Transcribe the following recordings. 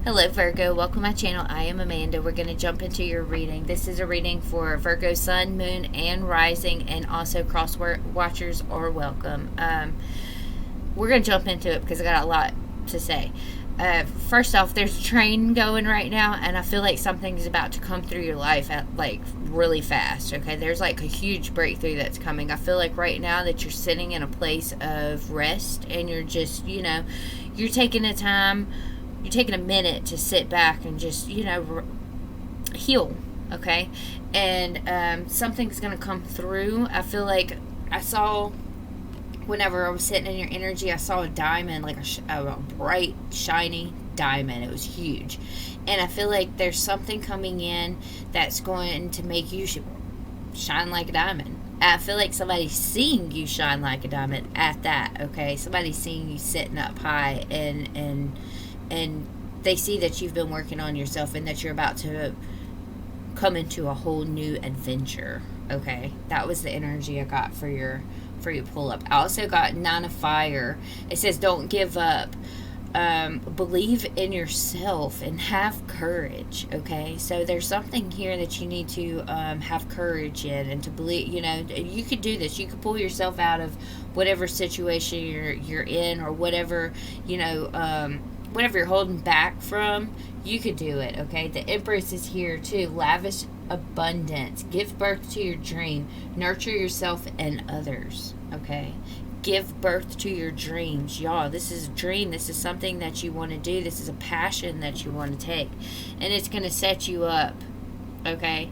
Hello Virgo, welcome to my channel. I am Amanda. We're going to jump into your reading. This is a reading for Virgo Sun, Moon, and Rising, and also cross watchers are welcome. We're going to jump into it because I got a lot to say. First off, there's a train going right now, and I feel like something is about to come through your life at really fast. Okay, there's a huge breakthrough that's coming. I feel like right now that you're sitting in a place of rest, and you're just you're taking a time. You're taking a minute to sit back and just, heal, okay? And something's going to come through. I feel like I saw, whenever I was sitting in your energy, I saw a diamond, like a bright, shiny diamond. It was huge. And I feel like there's something coming in that's going to make you shine like a diamond. I feel like somebody's seeing you shine like a diamond at that, okay? Somebody's seeing you sitting up high and they see that you've been working on yourself and that you're about to come into a whole new adventure. Okay, that was the energy I got for your pull up. I also got 9 of Fire. It says don't give up, believe in yourself and have courage. Okay, so there's something here that you need to have courage in, and to believe. You could do this. You could pull yourself out of whatever situation you're in, or whatever whatever you're holding back from. You could do it. Okay, the Empress is here too. Lavish abundance. Give birth to your dream. Nurture yourself and others. Okay, give birth to your dreams. Y'all, this is a dream. This is something that you want to do. This is a passion that you want to take, and it's going to set you up. Okay,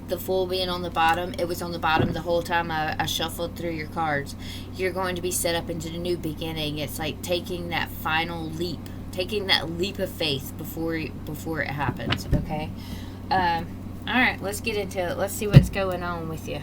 the Fool being on the bottom, it was on the bottom the whole time I shuffled through your cards. You're going to be set up into the new beginning. It's like taking that final leap, taking that leap of faith before it happens. Okay, all right, let's get into it. Let's see what's going on with you.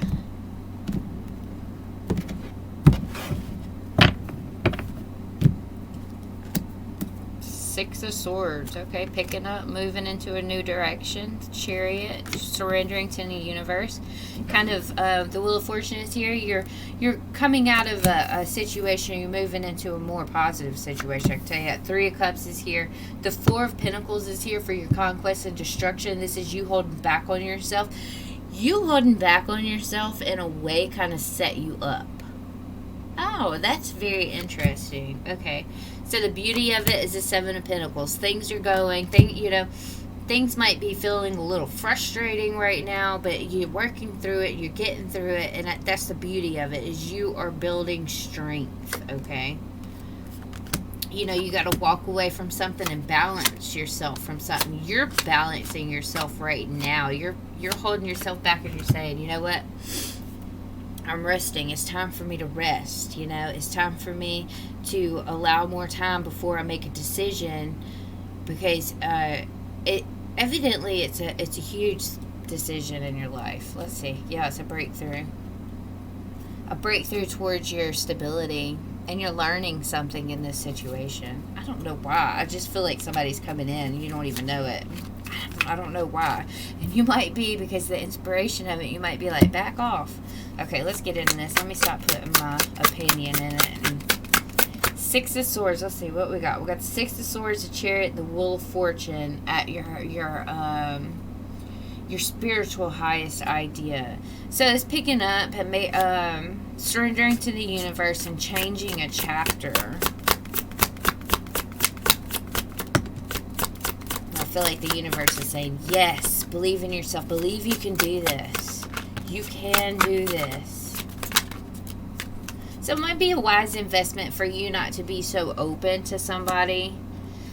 Six of Swords. Okay, picking up, moving into a new direction. Chariot, surrendering to the universe. Kind of the Wheel of Fortune is here. You're coming out of a situation. You're moving into a more positive situation. I can tell you that. 3 of Cups is here. The 4 of Pentacles is here for your conquest and destruction. This is you holding back on yourself. You holding back on yourself in a way kind of set you up. Oh, that's very interesting. Okay. So the beauty of it is the 7 of Pentacles. Things are going. Things might be feeling a little frustrating right now, but you're working through it. You're getting through it. And that's the beauty of it, is you are building strength. Okay. You got to walk away from something and balance yourself from something. You're balancing yourself right now. You're holding yourself back and you're saying, you know what? I'm resting. It's time for me to rest. It's time for me to allow more time before I make a decision, because evidently it's a huge decision in your life. Let's see. Yeah, it's a breakthrough towards your stability, and you're learning something in this situation. I don't know why. I just feel like somebody's coming in and you don't even know it. I don't know why. And you might be, because the inspiration of it, you might be like, back off. Okay, let's get into this. Let me stop putting my opinion in it. And 6 of Swords. Let's see what we got. We got the 6 of Swords, the Chariot, the Wheel of Fortune at your spiritual highest idea. So it's picking up and surrendering to the universe and changing a chapter. I feel like the universe is saying, yes, believe in yourself. Believe you can do this. You can do this. So it might be a wise investment for you not to be so open to somebody.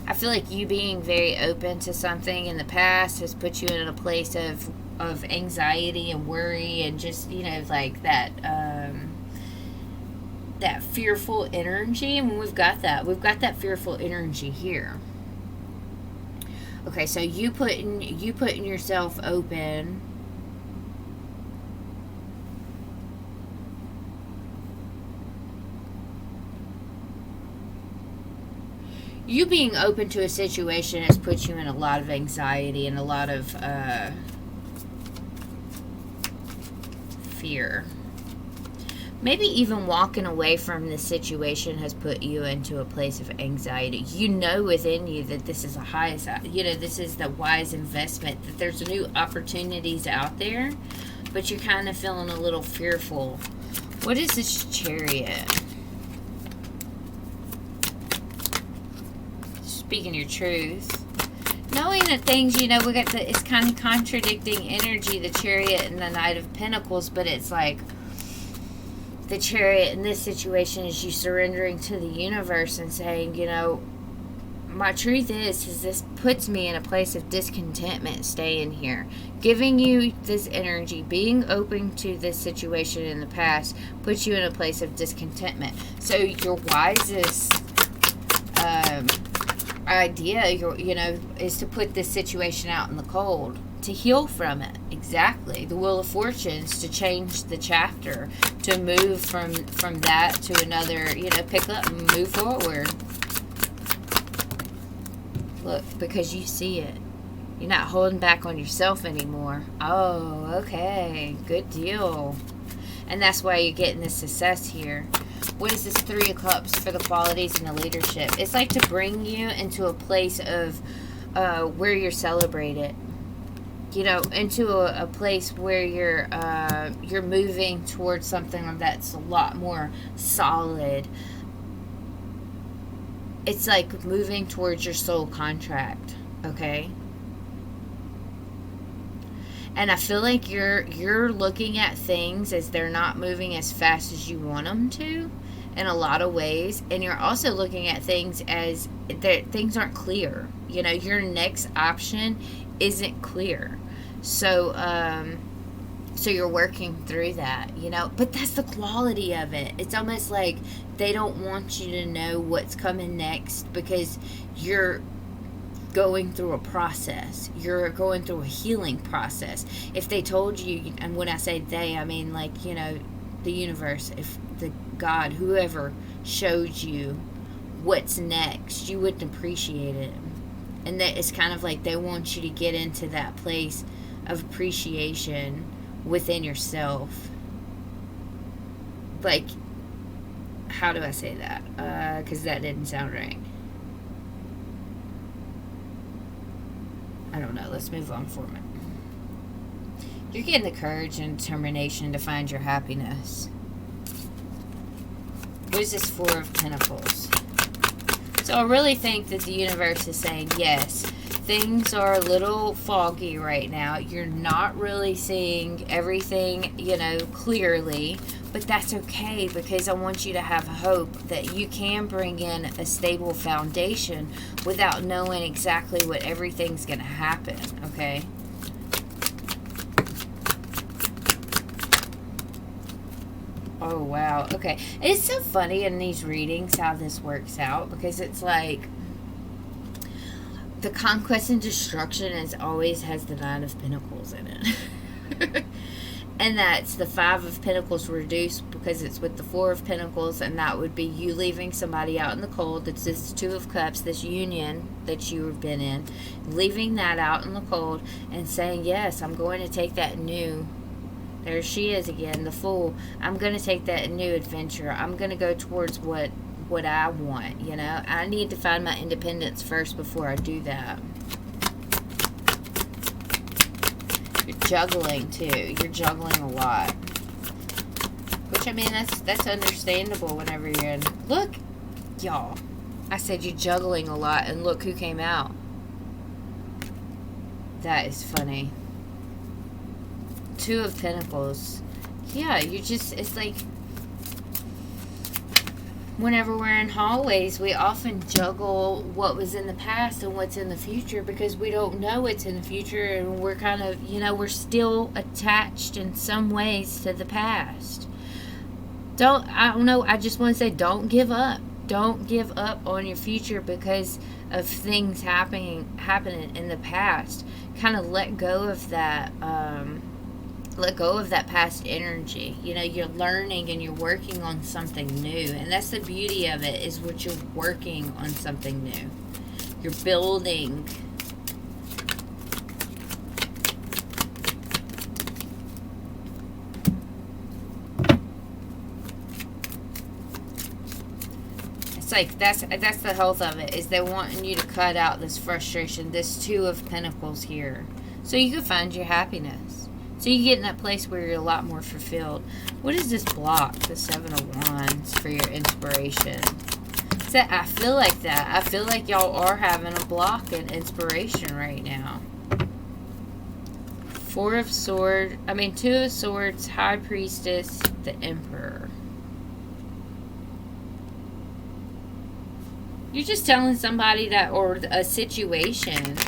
I feel like you being very open to something in the past has put you in a place of anxiety and worry, and just, like that fearful energy. I mean, we've got that fearful energy here. Okay, so you putting yourself open. You being open to a situation has put you in a lot of anxiety and a lot of fear. maybe even walking away from this situation has put you into a place of anxiety. You know within you that this is a highest, this is the wise investment, that there's new opportunities out there, but you're kind of feeling a little fearful. What is this Chariot? Speaking your truth. Knowing that things, we got it's kind of contradicting energy, the Chariot and the Knight of Pentacles, but it's like the Chariot in this situation is you surrendering to the universe and saying, my truth is this puts me in a place of discontentment staying here. Giving you this energy, being open to this situation in the past, puts you in a place of discontentment. So your wisest idea, is to put this situation out in the cold, to heal from it. Exactly. The Wheel of Fortunes, to change the chapter, to move from that to another, pick up and move forward. Look, because you see it. You're not holding back on yourself anymore. Oh, okay. Good deal. And that's why you're getting the success here. What is this Three of Cups for the qualities and the leadership? It's like to bring you into a place of where you're celebrated. Into a place where you're moving towards something that's a lot more solid. It's like moving towards your soul contract, okay? And I feel like you're looking at things as they're not moving as fast as you want them to, in a lot of ways. And you're also looking at things as things aren't clear. Your next option isn't clear. So you're working through that, But that's the quality of it. It's almost like they don't want you to know what's coming next because you're going through a process. You're going through a healing process. If they told you, and when I say they, I mean the universe, if the God, whoever showed you what's next, you wouldn't appreciate it. And that it's kind of like they want you to get into that place of appreciation within yourself. Like, how do I say that? Because that didn't sound right. I don't know. Let's move on for a minute. You're getting the courage and determination to find your happiness. What is this Four of Pentacles? So I really think that the universe is saying, yes, things are a little foggy right now. You're not really seeing everything, clearly. But that's okay, because I want you to have hope that you can bring in a stable foundation without knowing exactly what everything's going to happen, okay? Oh, wow. Okay. It's so funny in these readings how this works out, because it's like the conquest and destruction always has the Nine of Pentacles in it. And that's the Five of Pentacles reduced because it's with the Four of Pentacles, and that would be you leaving somebody out in the cold. It's this Two of Cups, this union that you have been in, leaving that out in the cold and saying, yes, I'm going to take that new. There she is again, the Fool. I'm going to take that new adventure. I'm going to go towards what I want, I need to find my independence first before I do that. You're juggling too. You're juggling a lot. Which, I mean, that's understandable whenever you're in. Look, y'all. I said you're juggling a lot, and look who came out. That is funny. Two of Pentacles. Yeah, it's like whenever we're in hallways, we often juggle what was in the past and what's in the future because we don't know what's in the future, and we're kind of, we're still attached in some ways to the past. I don't know, I just want to say don't give up. Don't give up on your future because of things happening in the past. Kind of let go of that, past energy. You're learning and you're working on something new. And that's the beauty of it, is what you're working on something new. You're building. like that's the health of it, is they wanting you to cut out this frustration, this Two of Pentacles here, so you can find your happiness. So you get in that place where you're a lot more fulfilled. What is this block? The Seven of Wands for your inspiration. So I feel like that. I feel like y'all are having a block in inspiration right now. Two of Swords, High Priestess, the Emperor. You're just telling somebody that, or a situation.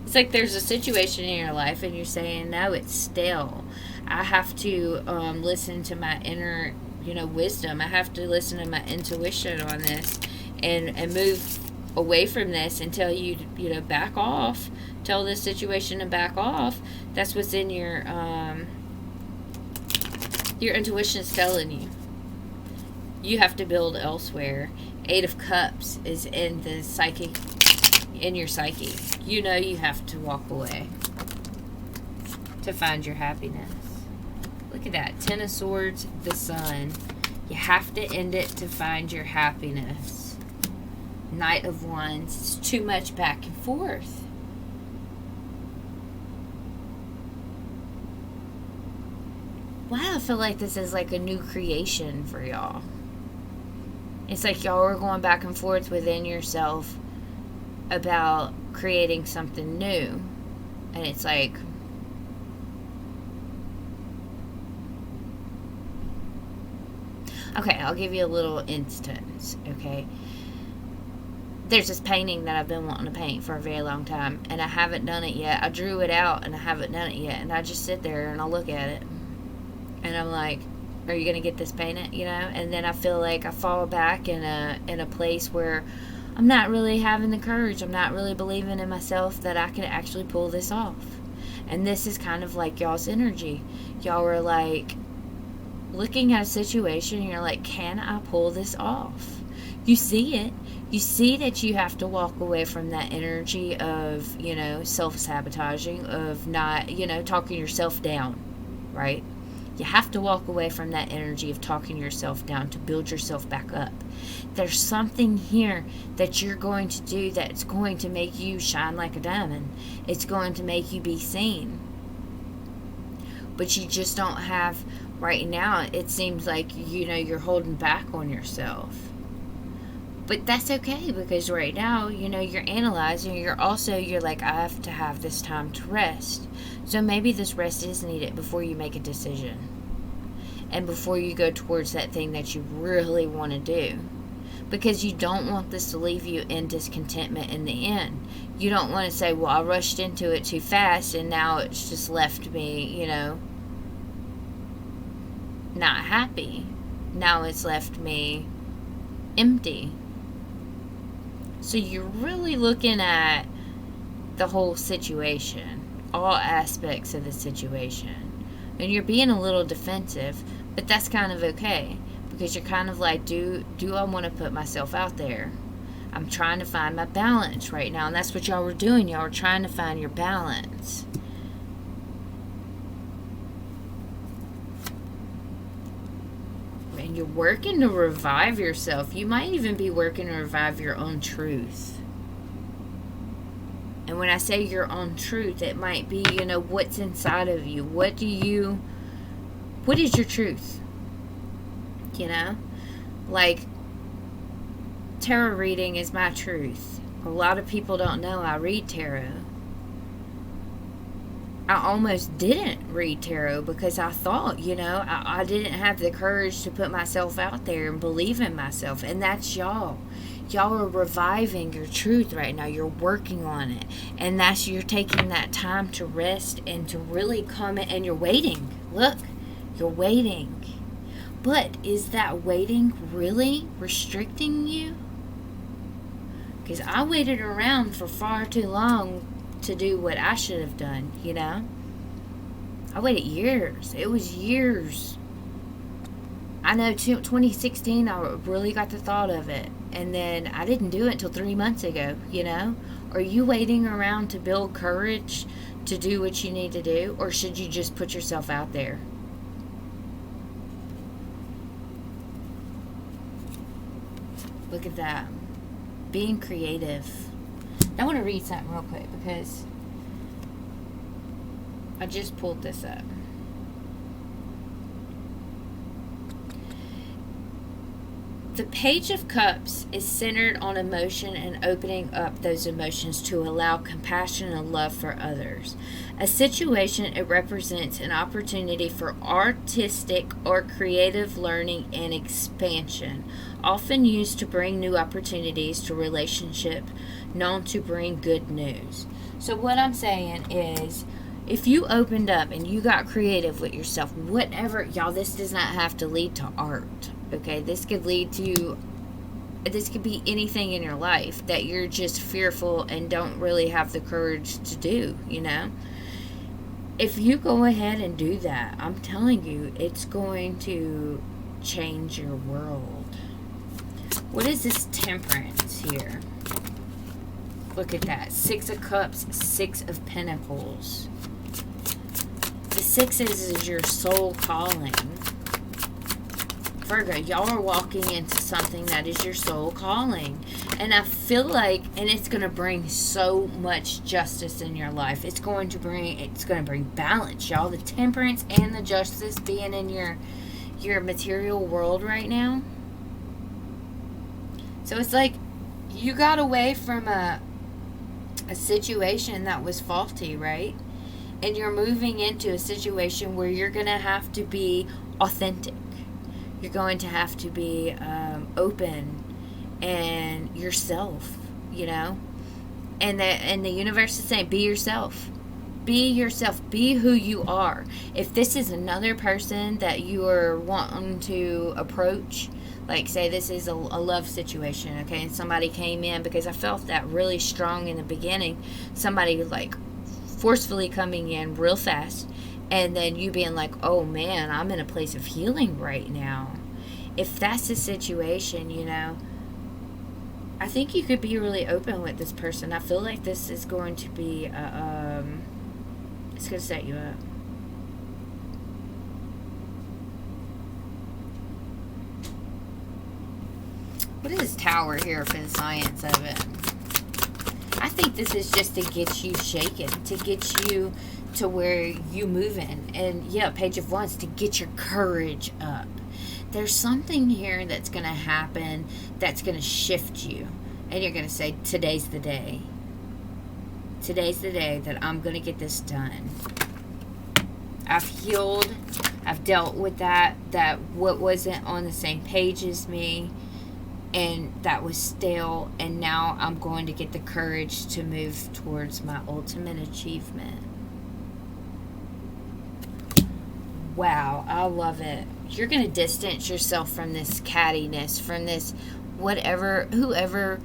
It's like there's a situation in your life and you're saying, no, it's stale. I have to listen to my inner, wisdom. I have to listen to my intuition on this and move away from this and tell you, back off. Tell this situation to back off. That's what's in your intuition is telling you. You have to build elsewhere. Eight of Cups is in the psychic, in your psyche. You have to walk away to find your happiness. Look at that. Ten of Swords, the Sun. You have to end it to find your happiness. Knight of Wands. It's too much back and forth. Wow, I feel like this is like a new creation for y'all. It's like y'all are going back and forth within yourself about creating something new. And it's like, okay, I'll give you a little instance, okay? There's this painting that I've been wanting to paint for a very long time, and I haven't done it yet. I drew it out, and I haven't done it yet. And I just sit there, and I look at it, and I'm like, are you going to get this painted, And then I feel like I fall back in a place where I'm not really having the courage. I'm not really believing in myself that I can actually pull this off. And this is kind of like y'all's energy. Y'all are like looking at a situation, and you're like, can I pull this off? You see it. You see that you have to walk away from that energy of, self-sabotaging, of not, talking yourself down, right? You have to walk away from that energy of talking yourself down to build yourself back up. There's something here that you're going to do that's going to make you shine like a diamond. It's going to make you be seen. But you just don't have, right now, it seems like, you're holding back on yourself. But that's okay, because right now, you're analyzing. You're like, I have to have this time to rest. So maybe this rest is needed before you make a decision. And before you go towards that thing that you really want to do. Because you don't want this to leave you in discontentment in the end. You don't want to say, well, I rushed into it too fast and now it's just left me, not happy. Now it's left me empty. So you're really looking at the whole situation, all aspects of the situation. And you're being a little defensive, but that's kind of okay. Because you're kind of like, do I want to put myself out there? I'm trying to find my balance right now. And that's what y'all were doing. Y'all were trying to find your balance. And you're working to revive yourself. You might even be working to revive your own truth. And when I say your own truth, it might be, what's inside of you. What is your truth? Like, tarot reading is my truth. A lot of people don't know I read tarot. I almost didn't read tarot because I thought, I didn't have the courage to put myself out there and believe in myself. And that's y'all. Y'all are reviving your truth right now. You're working on it. And you're taking that time to rest and to really come in, and you're waiting. Look, you're waiting. But is that waiting really restricting you? Because I waited around for far too long to do what I should have done, I waited years. It was years. I know 2016 I really got the thought of it. And then I didn't do it until 3 months ago, Are you waiting around to build courage to do what you need to do? Or should you just put yourself out there? Look at that. being creative. I want to read something real quick because I just pulled this up. The Page of Cups is centered on emotion and opening up those emotions to allow compassion and love for others. A situation, it represents an opportunity for artistic or creative learning and expansion, often used to bring new opportunities to relationship, known to bring good news. So what I'm saying is, if you opened up and you got creative with yourself, whatever, y'all, this does not have to lead to art. Okay, this could lead to, this could be anything in your life that you're just fearful and don't really have the courage to do, you know? If you go ahead and do that, I'm telling you, it's going to change your world. What is this Temperance here? Look at that. 6 of Cups, 6 of Pentacles. The 6s is your soul calling. Virgo, y'all are walking into something that is your soul calling. And I feel like, and it's going to bring so much justice in your life. It's going to bring balance, y'all. The Temperance and the Justice being in your material world right now. So it's like you got away from a situation that was faulty, right? And you're moving into a situation where you're going to have to be authentic. You're going to have to be open and yourself, you know? And the universe is saying, be yourself. Be yourself. Be who you are. If this is another person that you are wanting to approach, like say this is a love situation, okay? And somebody came in, because I felt that really strong in the beginning. Somebody like forcefully coming in real fast. And then you being like, oh man, I'm in a place of healing right now. If that's the situation, you know, I think you could be really open with this person. I feel like this is going to be, it's going to set you up. What is this Tower here for the science of it? I think this is just to get you shaken, to get you to where you moving. And yeah, Page of Wands, to get your courage up. There's something here that's going to happen that's going to shift you. And you're going to say, today's the day. Today's the day that I'm going to get this done. I've healed. I've dealt with that what wasn't on the same page as me. And that was stale. And now I'm going to get the courage to move towards my ultimate achievement. Wow, I love it. You're going to distance yourself from this cattiness, from this whatever, whoever.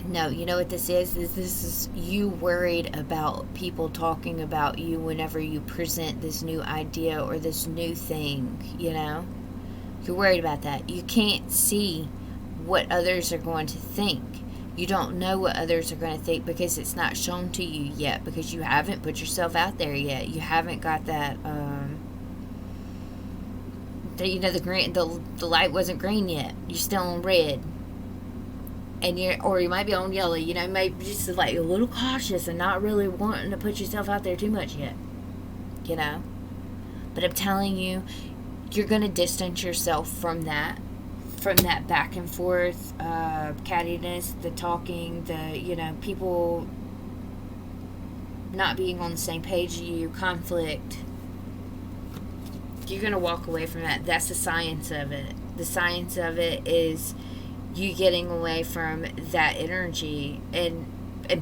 No, you know what this is? This is you worried about people talking about you whenever you present this new idea or this new thing, you know? You're worried about that. You can't see what others are going to think. You don't know what others are going to think because it's not shown to you yet, because you haven't put yourself out there yet. You haven't got that, you know, the light wasn't green yet. You're still on red. And or you might be on yellow, you know, maybe just like a little cautious and not really wanting to put yourself out there too much yet, you know. But I'm telling you, you're going to distance yourself from that back and forth cattiness, the talking, the, you know, people not being on the same page as you, conflict. You're going to walk away from that. That's the science of it. The science of it is you getting away from that energy and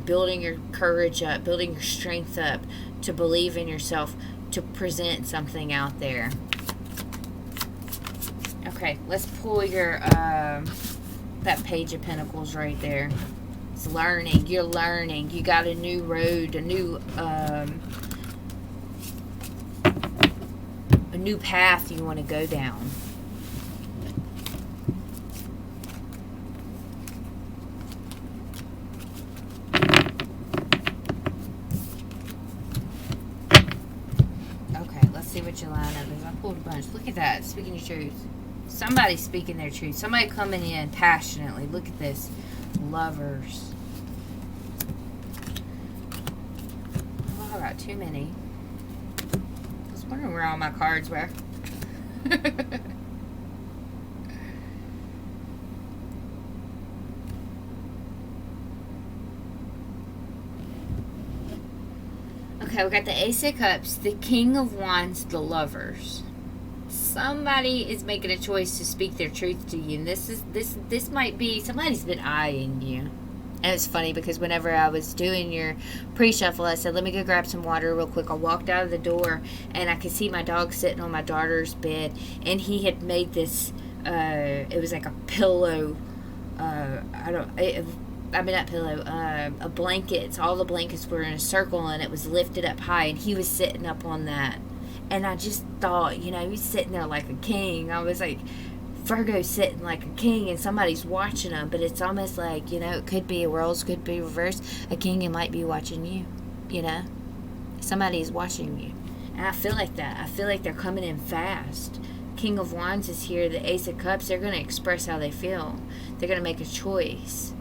building your courage up, building your strength up to believe in yourself, to present something out there. Okay, let's pull your that Page of Pentacles right there. It's learning. You're learning. You got a new road, a new path you want to go down. Okay, let's see what your line up is. I pulled a bunch. Look at that. Speaking your truth. Somebody's speaking their truth. Somebody coming in passionately. Look at this. Lovers. Oh, I got too many. I was wondering where all my cards were. Okay, we got the Ace of Cups, the King of Wands, the Lovers. Somebody is making a choice to speak their truth to you, and this might be somebody's been eyeing you. And it's funny because whenever I was doing your pre-shuffle, I said, let me go grab some water real quick. I walked out of the door, and I could see my dog sitting on my daughter's bed, and he had made this, it was like a pillow, not pillow, a blanket. So all the blankets were in a circle, and it was lifted up high, and he was sitting up on that. And I just thought, he's sitting there like a king. I was like, Virgo's sitting like a king, and somebody's watching him. But it's almost like, it could be a roles, could be reversed. A king, it might be watching you, Somebody's watching you. And I feel like that. I feel like they're coming in fast. King of Wands is here. The Ace of Cups, they're going to express how they feel. They're going to make a choice.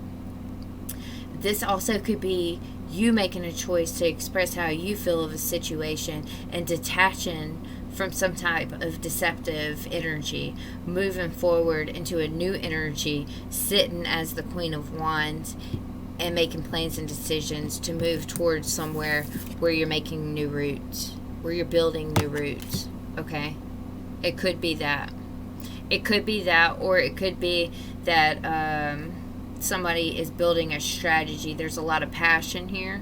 This also could be you making a choice to express how you feel of a situation and detaching from some type of deceptive energy, moving forward into a new energy, sitting as the Queen of Wands and making plans and decisions to move towards somewhere where you're making new roots, where you're building new roots, okay? It could be that. It could be that, or it could be that somebody is building a strategy. There's a lot of passion here.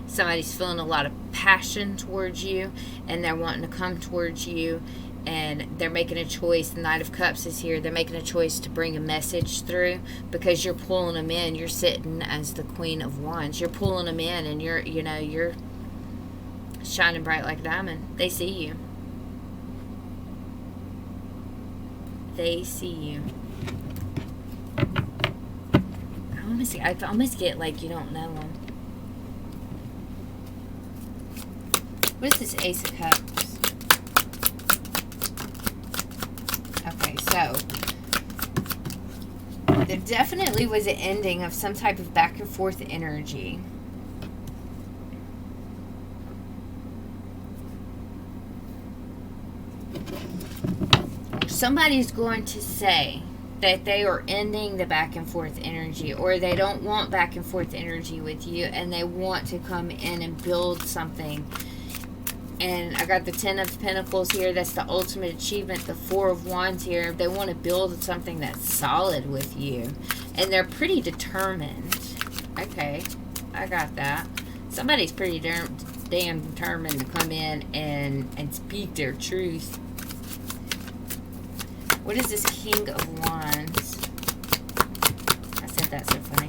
Somebody's feeling a lot of passion towards you, and they're wanting to come towards you, and they're making a choice. The Knight of Cups is here. They're making a choice to bring a message through because you're pulling them in. You're sitting as the Queen of Wands. You're pulling them in, and you're shining bright like a diamond. They see you. They see you. I almost get like you don't know them. What is this Ace of Cups? Okay, so there definitely was an ending of some type of back and forth energy. Somebody's going to say that they are ending the back and forth energy, or they don't want back and forth energy with you, and they want to come in and build something. And I got the 10 of Pentacles here. That's the ultimate achievement. The 4 of Wands here. They want to build something that's solid with you, and they're pretty determined. Okay, I got that. Somebody's pretty damn determined to come in and speak their truth. What is this King of Wands? I said that so funny.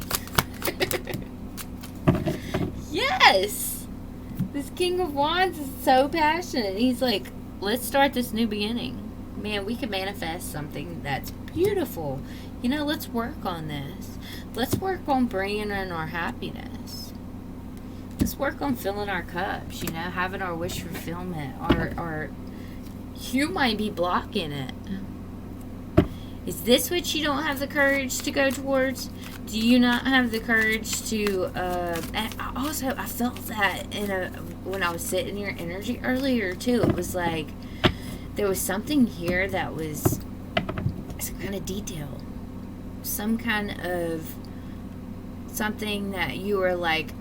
Yes! This King of Wands is so passionate. He's like, let's start this new beginning. Man, we can manifest something that's beautiful. Let's work on this. Let's work on bringing in our happiness. Let's work on filling our cups, having our wish fulfillment. You might be blocking it. Is this what you don't have the courage to go towards? Do you not have the courage to, and I felt that when I was sitting in your energy earlier too. It was like, there was something here that was some kind of detail. Some kind of something that you were like,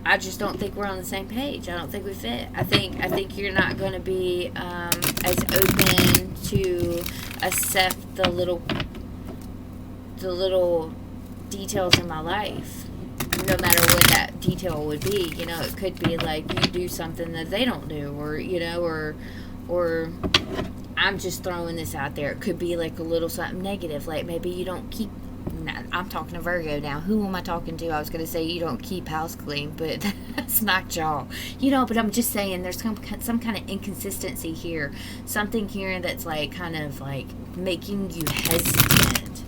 I just don't think we're on the same page. I don't think we fit. I think you're not going to be as open to accept the little details in my life, no matter what that detail would be. It could be like you do something that they don't do, or I'm just throwing this out there. It could be like a little something negative, like maybe you don't keep. I'm talking to Virgo now. Who am I talking to? I was going to say you don't keep house clean, but that's not y'all. But I'm just saying there's some kind of inconsistency here. Something here that's like kind of like making you hesitant.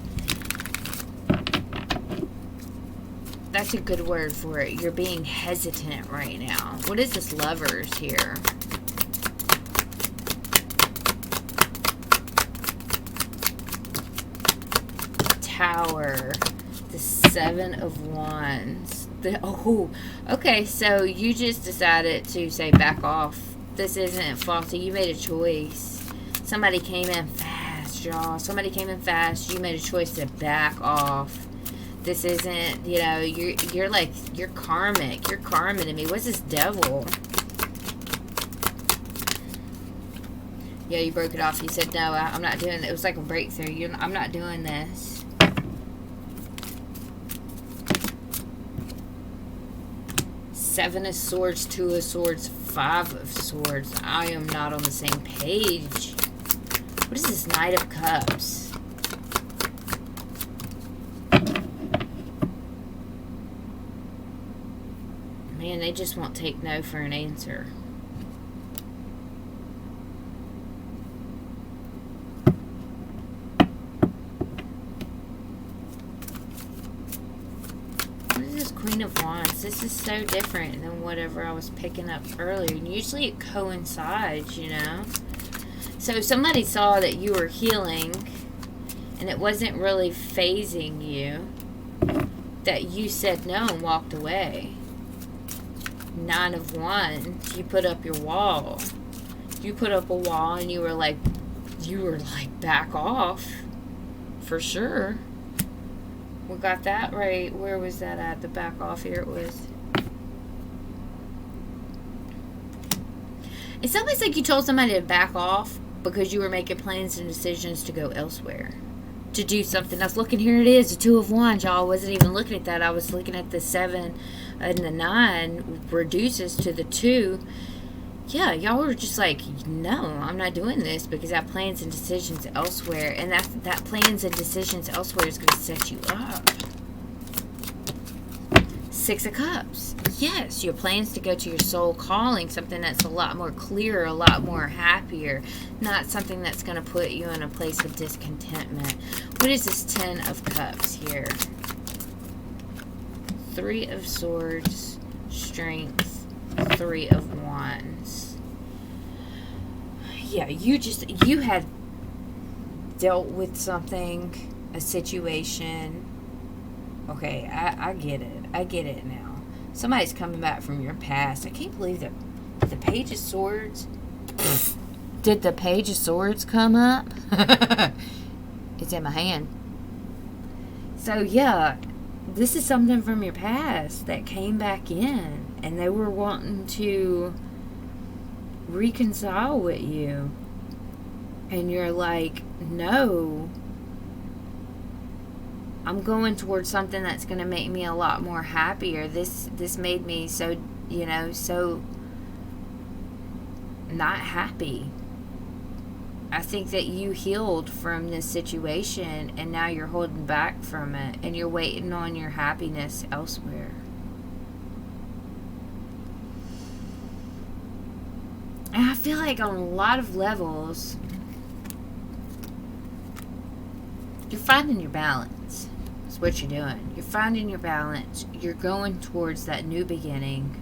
That's a good word for it. You're being hesitant right now. What is this Lovers here? Tower, the Seven of Wands. Okay, so you just decided to say back off. This isn't faulty. You made a choice. Somebody came in fast, y'all. Somebody came in fast. You made a choice to back off. This isn't, you know, you're like, you're karmic. You're karma to me. What's this Devil? Yeah, you broke it off. You said, no, I'm not doing it. It was like a breakthrough. I'm not doing this. Seven of Swords, Two of Swords, Five of Swords. I am not on the same page. What is this Knight of Cups? Man, they just won't take no for an answer. Queen of Wands. This is so different than whatever I was picking up earlier. And usually it coincides, you know. So somebody saw that you were healing and it wasn't really phasing you, that you said no and walked away. Nine of Wands. You put up your wall. You put up a wall and you were like back off. For sure. We got that right. Where was that at? The back off here it was. It's almost like you told somebody to back off because you were making plans and decisions to go elsewhere. To do something else. Looking, here it is. The Two of Wands, y'all. I wasn't even looking at that. I was looking at the 7 and the 9 reduces to the 2. Yeah, y'all were just like, no, I'm not doing this because I have plans and decisions elsewhere. And that plans and decisions elsewhere is going to set you up. Six of Cups. Yes, your plans to go to your soul calling, something that's a lot more clear, a lot more happier. Not something that's going to put you in a place of discontentment. What is this 10 of Cups here? Three of Swords, Strength, Three of Wands. Yeah, you had dealt with something, a situation. Okay, I get it. I get it now. Somebody's coming back from your past. I can't believe that the Page of Swords. Did the Page of Swords come up? It's in my hand. So, yeah, this is something from your past that came back in. And they were wanting to reconcile with you. And you're like, no. I'm going towards something that's going to make me a lot more happier. This made me so, you know, so not happy. I think that you healed from this situation and now you're holding back from it and you're waiting on your happiness elsewhere. And I feel like on a lot of levels, you're finding your balance. That's what you're doing. You're finding your balance. You're going towards that new beginning.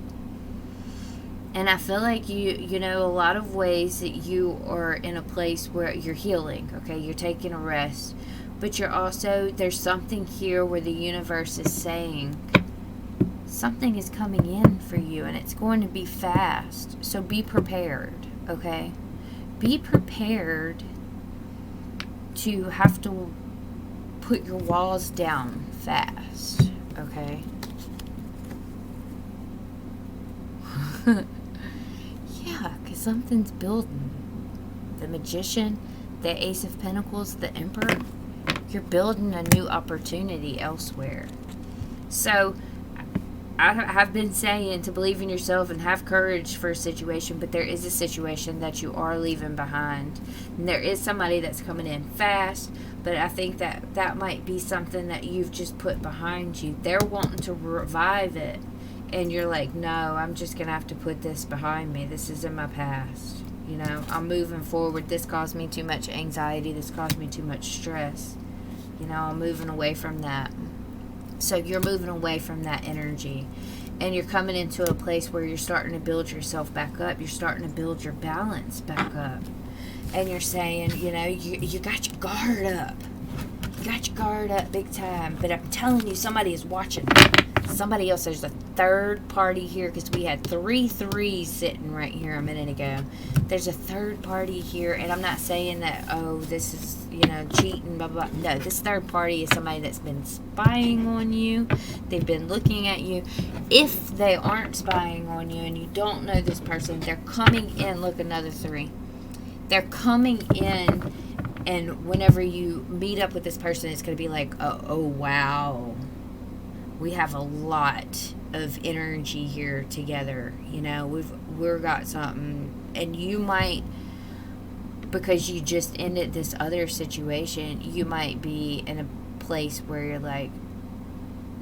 And I feel like you know, a lot of ways that you are in a place where you're healing, okay? You're taking a rest. But you're also, there's something here where the universe is saying something is coming in for you and it's going to be fast. So be prepared, okay? Be prepared to have to put your walls down fast, okay? Yeah, because something's building. The Magician, the Ace of Pentacles, the Emperor, you're building a new opportunity elsewhere. So, I have been saying to believe in yourself and have courage for a situation, but there is a situation that you are leaving behind. And there is somebody that's coming in fast, but I think that might be something that you've just put behind you. They're wanting to revive it, and you're like, no, I'm just going to have to put this behind me. This is in my past. You know, I'm moving forward. This caused me too much anxiety. This caused me too much stress. You know, I'm moving away from that. So you're moving away from that energy. And you're coming into a place where you're starting to build yourself back up. You're starting to build your balance back up. And you're saying, you know, you got your guard up. You got your guard up big time. But I'm telling you, somebody is watching. Somebody else. There's a third party here because we had 3 threes sitting right here a minute ago. There's a third party here, and I'm not saying that, oh, this is, cheating, blah, blah, blah. No, this third party is somebody that's been spying on you. They've been looking at you. If they aren't spying on you and you don't know this person, they're coming in. Look, another 3. They're coming in, and whenever you meet up with this person, it's going to be like, oh, wow. We have a lot of energy here together. We've got something. And you might, because you just ended this other situation, you might be in a place where you're like,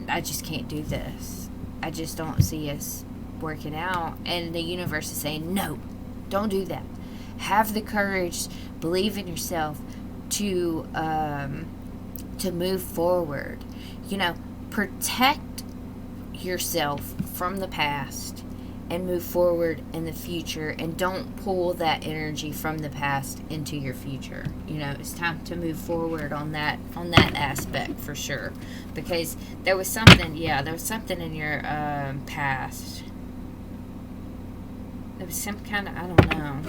I just can't do this. I just don't see us working out. And the universe is saying, no, don't do that. Have the courage, believe in yourself to move forward. Protect yourself from the past and move forward in the future, and don't pull that energy from the past into your future. It's time to move forward on that aspect for sure, because there was something in your past. There was some kind of, I don't know.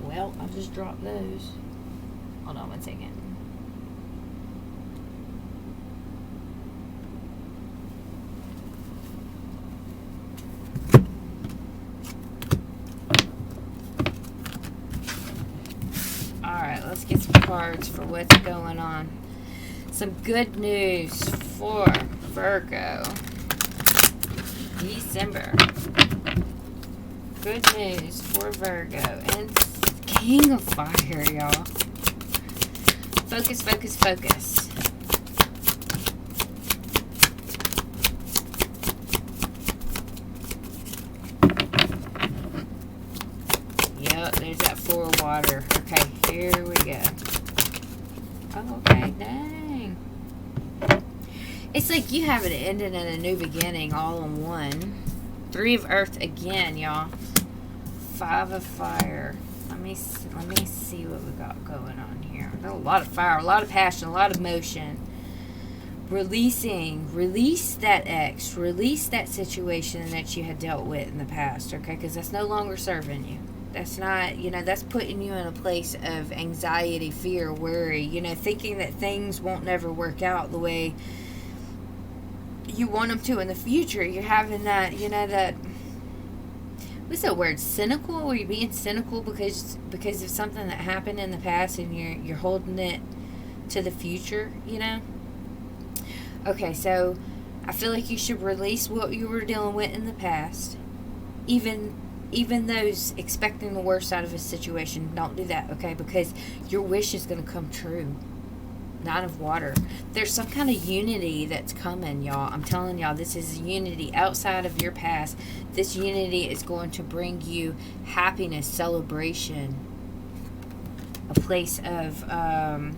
Well, I'll just drop those. Hold on one second. Alright, let's get some cards for what's going on. Some good news for Virgo. December. Good news for Virgo. And King of Fire, y'all. Focus, focus, focus. Yep, there's that 4 of water. Okay, here we go. Oh, okay, dang. It's like you have it ended and a new beginning all in one. 3 of Earth again, y'all. 5 of Fire. Let me see what we got going on here. A lot of fire, a lot of passion, a lot of motion. Release that ex, release that situation that you had dealt with in the past, okay? Because that's no longer serving you. That's not, that's putting you in a place of anxiety, fear, worry, thinking that things won't never work out the way you want them to in the future. You're having that, that, what's that word, cynical? Are you being cynical because of something that happened in the past and you're holding it to the future, Okay, so I feel like you should release what you were dealing with in the past. Even those expecting the worst out of a situation, don't do that, okay? Because your wish is going to come true. 9 of Water. There's some kind of unity that's coming, y'all. I'm telling y'all, this is unity outside of your past. This unity is going to bring you happiness, celebration, a place of, I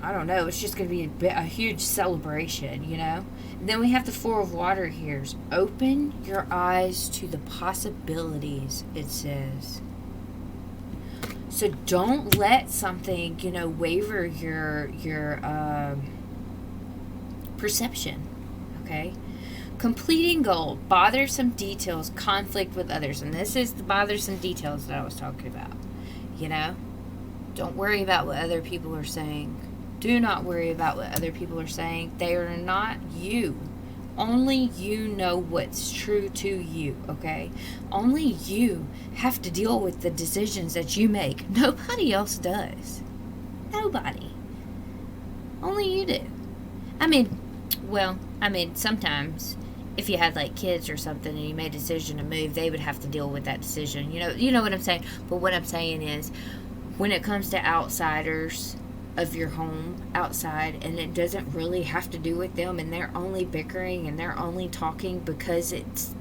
don't know, it's just going to be a huge celebration, And then we have the 4 of Water here. Open your eyes to the possibilities, it says. So don't let something, waver your perception, okay? Completing goal, bothersome details, conflict with others. And this is the bothersome details that I was talking about, Don't worry about what other people are saying. Do not worry about what other people are saying. They are not you. Only you know what's true to you, okay? Only you have to deal with the decisions that you make. Nobody else does. Nobody. Only you do. Sometimes if you had like kids or something and you made a decision to move, they would have to deal with that decision. You know what I'm saying? But what I'm saying is, when it comes to outsiders of your home outside, and it doesn't really have to do with them, and they're only bickering and they're only talking because it's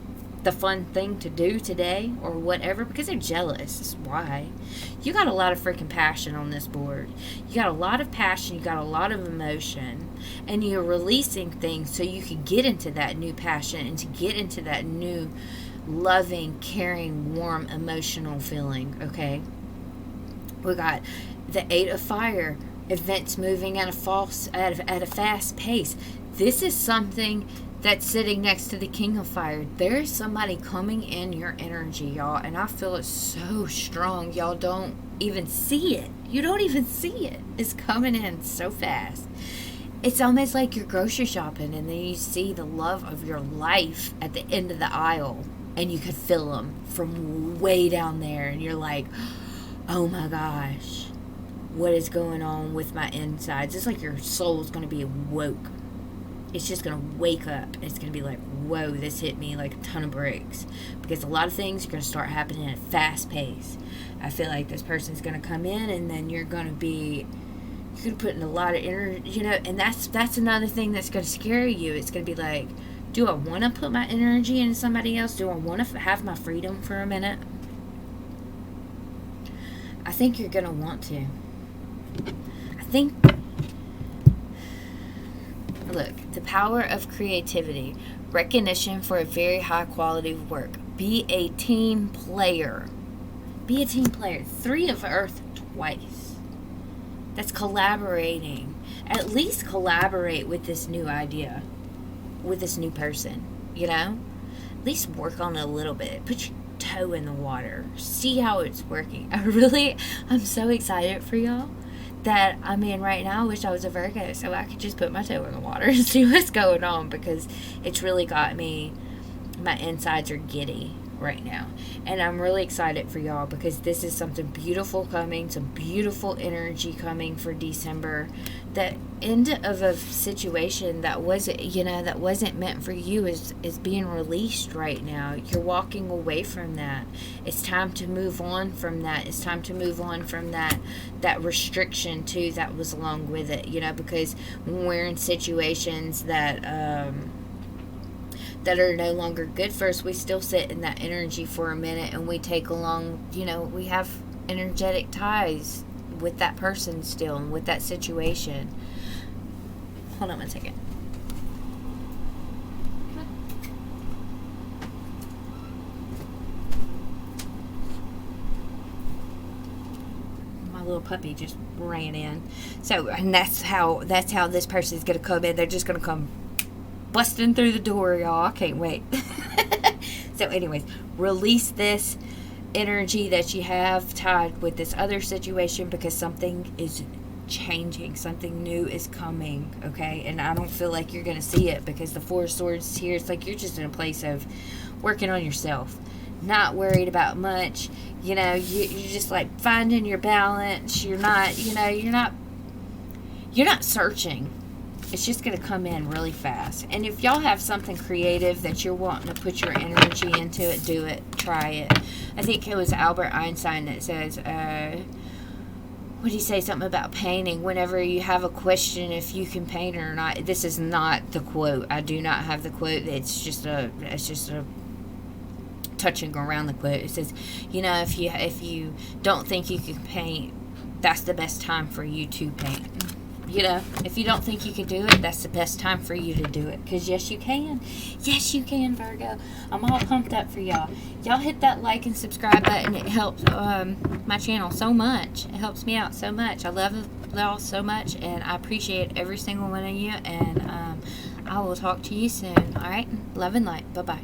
the fun thing to do today or whatever, because they're jealous. That's why. You got a lot of freaking passion on this board. You got a lot of passion, you got a lot of emotion, and you're releasing things so you can get into that new passion and to get into that new loving, caring, warm, emotional feeling, okay? We got The Eight of Fire, events moving at a fast pace. This is something that's sitting next to the King of Fire. There's somebody coming in your energy, y'all, and I feel it so strong. Y'all don't even see it. You don't even see it. It's coming in so fast. It's almost like you're grocery shopping and then you see the love of your life at the end of the aisle and you could feel them from way down there, and you're like, oh my gosh, what is going on with my insides? It's like your soul's going to be awoke. It's just going to wake up. It's going to be like, whoa, this hit me like a ton of bricks. Because a lot of things are going to start happening at a fast pace. I feel like this person's going to come in, and then you're going to put in a lot of energy, and that's another thing that's going to scare you. It's going to be like, do I want to put my energy into somebody else? Do I want to have my freedom for a minute? I think you're going to want to. I think, look, the power of creativity, recognition for a very high quality of work. Be a team player. Be a team player. 3 of Earth twice. That's collaborating. At least collaborate with this new idea, with this new person, At least work on it a little bit. Put your toe in the water. See how it's working. I'm so excited for y'all that right now I wish I was a Virgo so I could just put my toe in the water and see what's going on, because it's really got me, my insides are giddy right now, and I'm really excited for y'all because this is something beautiful coming, some beautiful energy coming for December. The end of a situation that wasn't meant for you is being released right now. You're walking away from that. It's time to move on from that. It's time to move on from that restriction too that was along with it, because when we're in situations that are no longer good for us, we still sit in that energy for a minute, and we take along, we have energetic ties with that person still and with that situation. Hold on one second. My little puppy just ran in. So, and that's how this person is going to come in. They're just going to come busting through the door, y'all. I can't wait. So anyways, release this energy that you have tied with this other situation, because something is changing, something new is coming, okay? And I don't feel like you're going to see it because the 4 of Swords here, it's like you're just in a place of working on yourself, not worried about much, you're just like finding your balance. You're not searching. It's just going to come in really fast. And if y'all have something creative that you're wanting to put your energy into it, do it. Try it. I think it was Albert Einstein that says, what did he say? Something about painting. Whenever you have a question if you can paint or not. This is not the quote. I do not have the quote. It's just a touching around the quote. It says, if you don't think you can paint, that's the best time for you to paint. If you don't think you can do it, that's the best time for you to do it. Because yes, you can. Yes, you can, Virgo. I'm all pumped up for y'all. Y'all hit that like and subscribe button. It helps my channel so much. It helps me out so much. I love y'all so much, and I appreciate every single one of you. And I will talk to you soon. All right? Love and light. Bye-bye.